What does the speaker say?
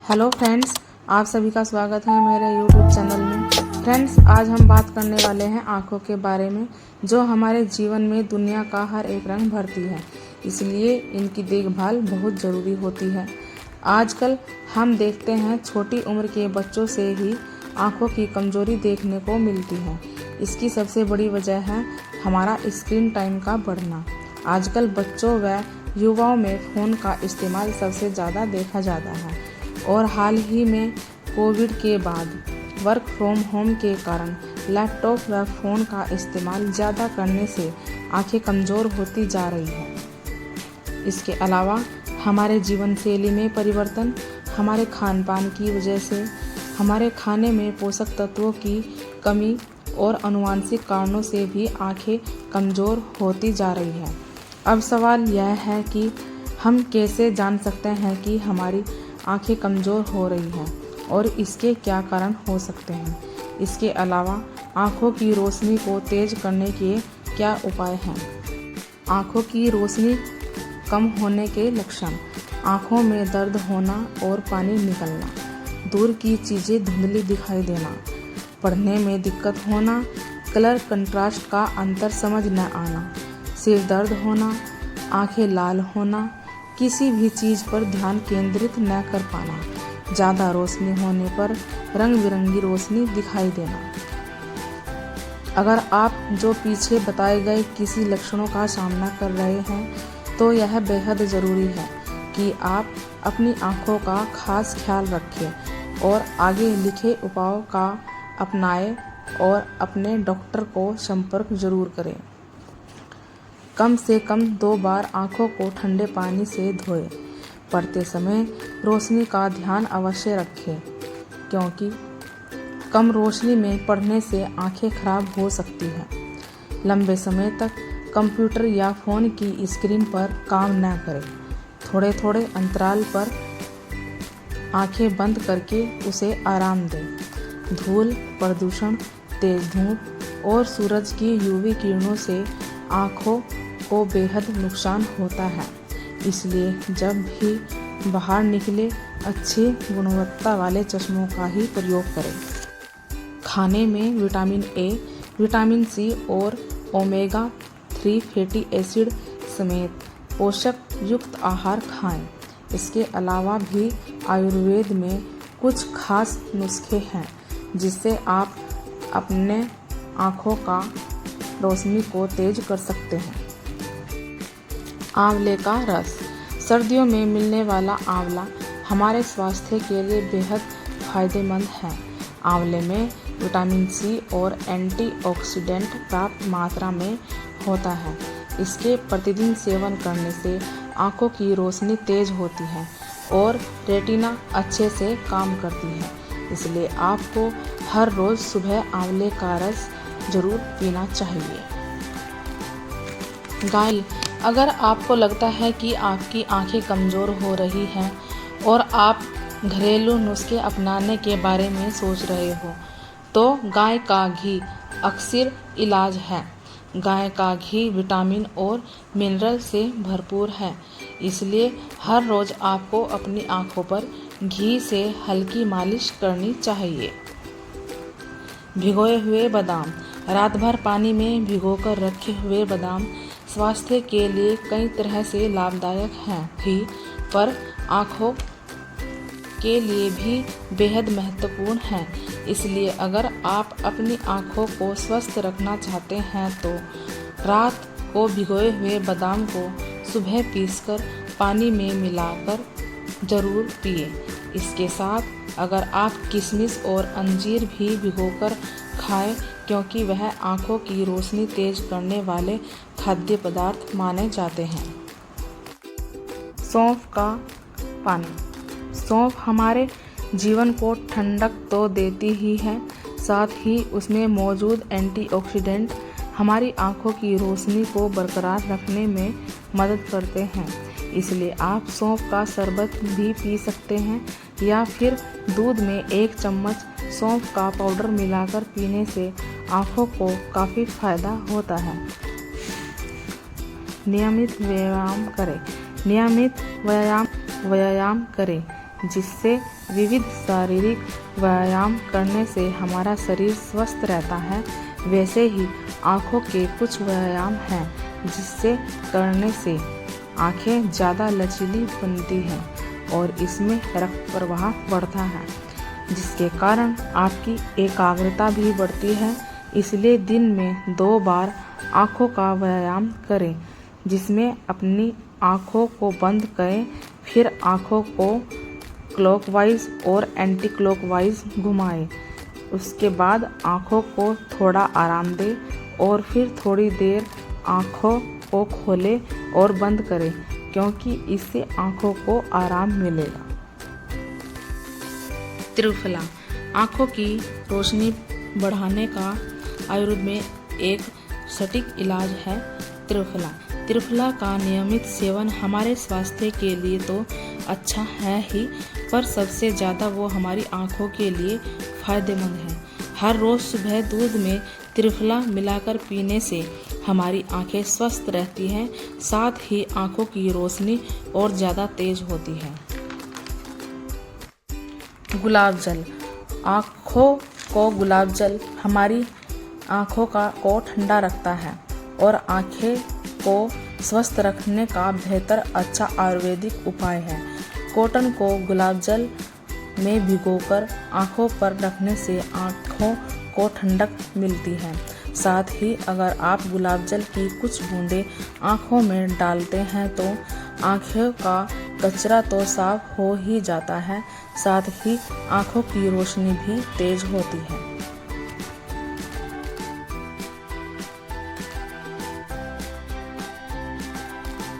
Hello friends, आप सभी का स्वागत है मेरे यूट्यूब चैनल में। फ्रेंड्स, आज हम बात करने वाले हैं आँखों के बारे में, जो हमारे जीवन में दुनिया का हर एक रंग भरती है, इसलिए इनकी देखभाल बहुत ज़रूरी होती है। आजकल हम देखते हैं छोटी उम्र के बच्चों से ही आँखों की कमज़ोरी देखने को मिलती है। इसकी सबसे बड़ी वजह है हमारा स्क्रीन टाइम का बढ़ना। आजकल बच्चों व युवाओं में फ़ोन का इस्तेमाल सबसे ज़्यादा देखा जाता है और हाल ही में कोविड के बाद वर्क फ्रॉम होम के कारण लैपटॉप व फ़ोन का इस्तेमाल ज़्यादा करने से आंखें कमज़ोर होती जा रही हैं। इसके अलावा हमारे जीवन शैली में परिवर्तन, हमारे खान पान की वजह से हमारे खाने में पोषक तत्वों की कमी और आनुवंशिक कारणों से भी आंखें कमज़ोर होती जा रही हैं। अब सवाल यह है कि हम कैसे जान सकते हैं कि हमारी आंखें कमज़ोर हो रही हैं और इसके क्या कारण हो सकते हैं। इसके अलावा आंखों की रोशनी को तेज़ करने के क्या उपाय हैं। आंखों की रोशनी कम होने के लक्षण: आंखों में दर्द होना और पानी निकलना, दूर की चीज़ें धुंधली दिखाई देना, पढ़ने में दिक्कत होना, कलर कंट्रास्ट का अंतर समझ न आना, सिर दर्द होना, आंखें लाल होना, किसी भी चीज़ पर ध्यान केंद्रित न कर पाना, ज़्यादा रोशनी होने पर रंग बिरंगी रोशनी दिखाई देना। अगर आप जो पीछे बताए गए किसी लक्षणों का सामना कर रहे हैं तो यह बेहद ज़रूरी है कि आप अपनी आँखों का खास ख्याल रखें और आगे लिखे उपायों का अपनाएं और अपने डॉक्टर को संपर्क ज़रूर करें। कम से कम 2 बार आँखों को ठंडे पानी से धोएं। पढ़ते समय रोशनी का ध्यान अवश्य रखें, क्योंकि कम रोशनी में पढ़ने से आँखें खराब हो सकती हैं। लंबे समय तक कंप्यूटर या फ़ोन की स्क्रीन पर काम न करें। थोड़े थोड़े अंतराल पर आँखें बंद करके उसे आराम दें। धूल, प्रदूषण, तेज धूप और सूरज की यूवी किरणों से आँखों को बेहद नुकसान होता है, इसलिए जब भी बाहर निकले अच्छी गुणवत्ता वाले चश्मों का ही प्रयोग करें। खाने में विटामिन ए, विटामिन सी और ओमेगा 3 फैटी एसिड समेत पोषक युक्त आहार खाएं। इसके अलावा भी आयुर्वेद में कुछ खास नुस्खे हैं जिससे आप अपने आँखों का रोशनी को तेज कर सकते हैं। आंवले का रस: सर्दियों में मिलने वाला आंवला हमारे स्वास्थ्य के लिए बेहद फायदेमंद है। आंवले में विटामिन सी और एंटीऑक्सीडेंट पर्याप्त मात्रा में होता है। इसके प्रतिदिन सेवन करने से आँखों की रोशनी तेज होती है और रेटिना अच्छे से काम करती है, इसलिए आपको हर रोज़ सुबह आंवले का रस ज़रूर पीना चाहिए। गाइस, अगर आपको लगता है कि आपकी आंखें कमज़ोर हो रही हैं और आप घरेलू नुस्खे अपनाने के बारे में सोच रहे हो, तो गाय का घी अक्सर इलाज है। गाय का घी विटामिन और मिनरल से भरपूर है, इसलिए हर रोज़ आपको अपनी आंखों पर घी से हल्की मालिश करनी चाहिए। भिगोए हुए बादाम: रात भर पानी में भिगोकर रखे हुए बादाम स्वास्थ्य के लिए कई तरह से लाभदायक हैं ही, पर आँखों के लिए भी बेहद महत्वपूर्ण हैं। इसलिए अगर आप अपनी आँखों को स्वस्थ रखना चाहते हैं तो रात को भिगोए हुए बादाम को सुबह पीसकर पानी में मिलाकर ज़रूर पिए। इसके साथ अगर आप किशमिश और अंजीर भी भिगोकर खाएं, क्योंकि वह आँखों की रोशनी तेज करने वाले खाद्य पदार्थ माने जाते हैं। सौंफ का पानी: सौंफ हमारे जीवन को ठंडक तो देती ही है, साथ ही उसमें मौजूद एंटीऑक्सीडेंट हमारी आँखों की रोशनी को बरकरार रखने में मदद करते हैं। इसलिए आप सौंफ का शरबत भी पी सकते हैं या फिर दूध में 1 चम्मच सौंफ का पाउडर मिलाकर पीने से आँखों को काफ़ी फायदा होता है। नियमित व्यायाम करें। नियमित व्यायाम करें जिससे विविध शारीरिक व्यायाम करने से हमारा शरीर स्वस्थ रहता है, वैसे ही आँखों के कुछ व्यायाम हैं जिससे करने से आँखें ज़्यादा लचीली बनती हैं और इसमें रक्त प्रवाह बढ़ता है, जिसके कारण आपकी एकाग्रता भी बढ़ती है। इसलिए दिन में 2 बार आँखों का व्यायाम करें, जिसमें अपनी आँखों को बंद करें, फिर आँखों को क्लॉकवाइज और एंटी क्लॉकवाइज घुमाएं। उसके बाद आँखों को थोड़ा आराम दें और फिर थोड़ी देर आँखों को खोलें और बंद करें, क्योंकि इससे आँखों को आराम मिलेगा। त्रिफला आँखों की रोशनी बढ़ाने का आयुर्वेद में एक सटीक इलाज है। त्रिफला का नियमित सेवन हमारे स्वास्थ्य के लिए तो अच्छा है ही, पर सबसे ज़्यादा वो हमारी आँखों के लिए फायदेमंद है। हर रोज़ सुबह दूध में त्रिफला मिलाकर पीने से हमारी आँखें स्वस्थ रहती हैं, साथ ही आँखों की रोशनी और ज़्यादा तेज होती है। गुलाब जल आँखों को गुलाब जल हमारी आँखों को ठंडा रखता है और आँखें को स्वस्थ रखने का बेहतर अच्छा आयुर्वेदिक उपाय है। कॉटन को गुलाब जल में भिगोकर आँखों पर रखने से आँखों को ठंडक मिलती है। साथ ही अगर आप गुलाब जल की कुछ बूंदें आँखों में डालते हैं तो आँखों का कचरा तो साफ हो ही जाता है, साथ ही आँखों की रोशनी भी तेज होती है।